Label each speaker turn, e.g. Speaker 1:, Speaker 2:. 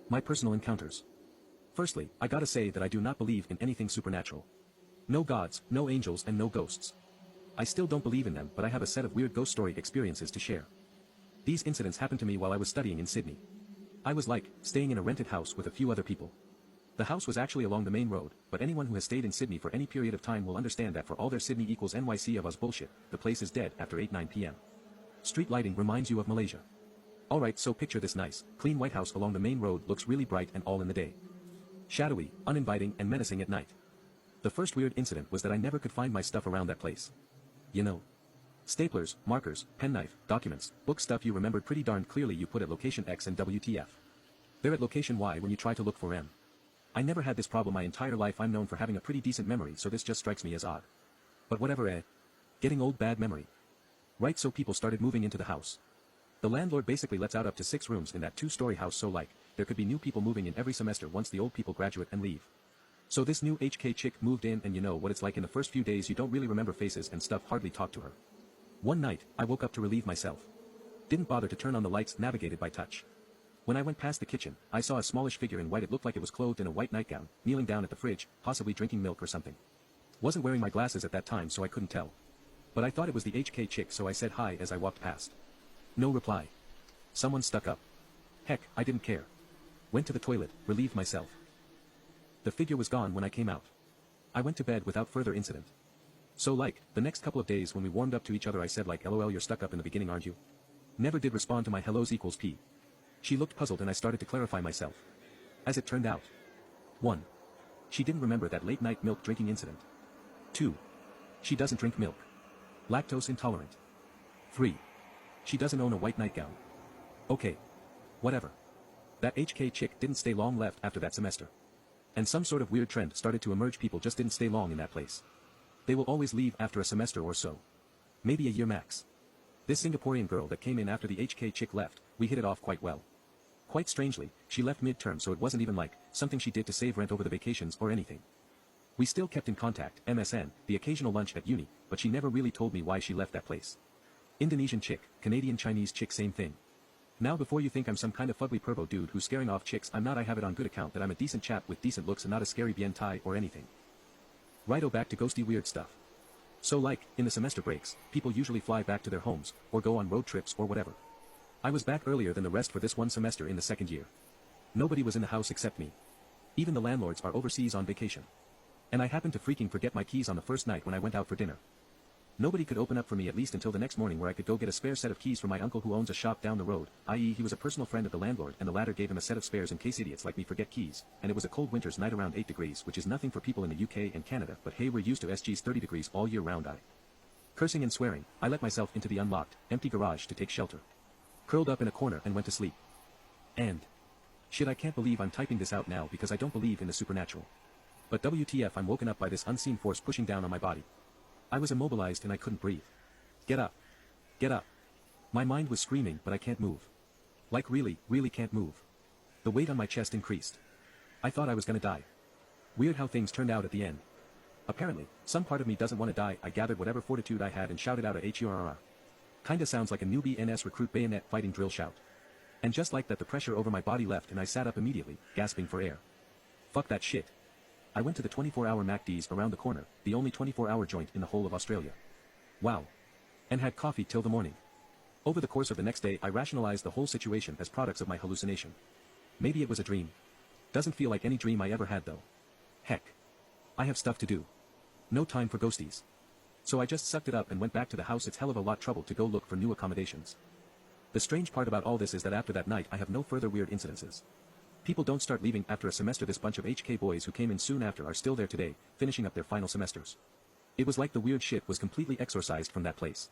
Speaker 1: My personal encounters. Firstly, I gotta say that I do not believe in anything supernatural. No gods, no angels and no ghosts. I still don't believe in them, but I have a set of weird ghost story experiences to share. These incidents happened to me while I was studying in Sydney. I was staying in a rented house with a few other people. The house was actually along the main road, but anyone who has stayed in Sydney for any period of time will understand that for all their Sydney equals NYC of us bullshit, the place is dead after 8-9 p.m. Street lighting reminds you of Malaysia. Alright, so picture this nice, clean white house along the main road looks really bright and all in the day. Shadowy, uninviting and menacing at night. The first weird incident was that I never could find my stuff around that place. You know. Staplers, markers, penknife, documents, book stuff you remembered pretty darn clearly you put at location X and WTF. They're at location Y when you try to look for M. I never had this problem my entire life. I'm known for having a pretty decent memory, so this just strikes me as odd. But whatever, Getting old, bad memory. Right, so people started moving into the house. The landlord basically lets out up to 6 rooms in that 2-story house, so there could be new people moving in every semester once the old people graduate and leave. So this new HK chick moved in, and you know what it's like in the first few days, you don't really remember faces and stuff, hardly talk to her. One night, I woke up to relieve myself. Didn't bother to turn on the lights, navigated by touch. When I went past the kitchen, I saw a smallish figure in white. It looked like it was clothed in a white nightgown, kneeling down at the fridge, possibly drinking milk or something. Wasn't wearing my glasses at that time, so I couldn't tell. But I thought it was the HK chick, so I said hi as I walked past. No reply. Someone stuck up. Heck, I didn't care. Went to the toilet, relieved myself. The figure was gone when I came out. I went to bed without further incident. So the next couple of days when we warmed up to each other, I said LOL, you're stuck up in the beginning, aren't you? Never did respond to my hellos equals P. She looked puzzled and I started to clarify myself. As it turned out. 1. She didn't remember that late night milk drinking incident. 2. She doesn't drink milk. Lactose intolerant. 3. She doesn't own a white nightgown. Okay. Whatever. That HK chick didn't stay long left after that semester. And some sort of weird trend started to emerge. People just didn't stay long in that place. They will always leave after a semester or so. Maybe a year max. This Singaporean girl that came in after the HK chick left, we hit it off quite well. Quite strangely, she left mid-term, so it wasn't even something she did to save rent over the vacations or anything. We still kept in contact, MSN, the occasional lunch at uni, but she never really told me why she left that place. Indonesian chick, Canadian Chinese chick, same thing. Now before you think I'm some kind of fugly pervo dude who's scaring off chicks, I'm not. I have it on good account that I'm a decent chap with decent looks and not a scary bien tai or anything. Righto, back to ghosty weird stuff. So in the semester breaks, people usually fly back to their homes, or go on road trips or whatever. I was back earlier than the rest for this one semester in the second year. Nobody was in the house except me. Even the landlords are overseas on vacation. And I happened to freaking forget my keys on the first night when I went out for dinner. Nobody could open up for me at least until the next morning, where I could go get a spare set of keys from my uncle who owns a shop down the road, i.e. he was a personal friend of the landlord and the latter gave him a set of spares in case idiots like me forget keys, and it was a cold winter's night around 8 degrees, which is nothing for people in the UK and Canada, but hey, we're used to SG's 30 degrees all year round. Cursing and swearing, I let myself into the unlocked, empty garage to take shelter. Curled up in a corner and went to sleep. And shit, I can't believe I'm typing this out now because I don't believe in the supernatural. But WTF, I'm woken up by this unseen force pushing down on my body. I was immobilized and I couldn't breathe. Get up. Get up. My mind was screaming, but I can't move. Really can't move. The weight on my chest increased. I thought I was gonna die. Weird how things turned out at the end. Apparently, some part of me doesn't want to die. I gathered whatever fortitude I had and shouted out a HURR. Kinda sounds like a newbie NS recruit bayonet fighting drill shout. And just like that, the pressure over my body left and I sat up immediately, gasping for air. Fuck that shit. I went to the 24-hour MacD's around the corner, the only 24-hour joint in the whole of Australia. Wow. And had coffee till the morning. Over the course of the next day, I rationalized the whole situation as products of my hallucination. Maybe it was a dream. Doesn't feel like any dream I ever had though. Heck. I have stuff to do. No time for ghosties. So I just sucked it up and went back to the house. It's hell of a lot trouble to go look for new accommodations. The strange part about all this is that after that night I have no further weird incidences. People don't start leaving after a semester. This bunch of HK boys who came in soon after are still there today, finishing up their final semesters. It was like the weird shit was completely exorcised from that place.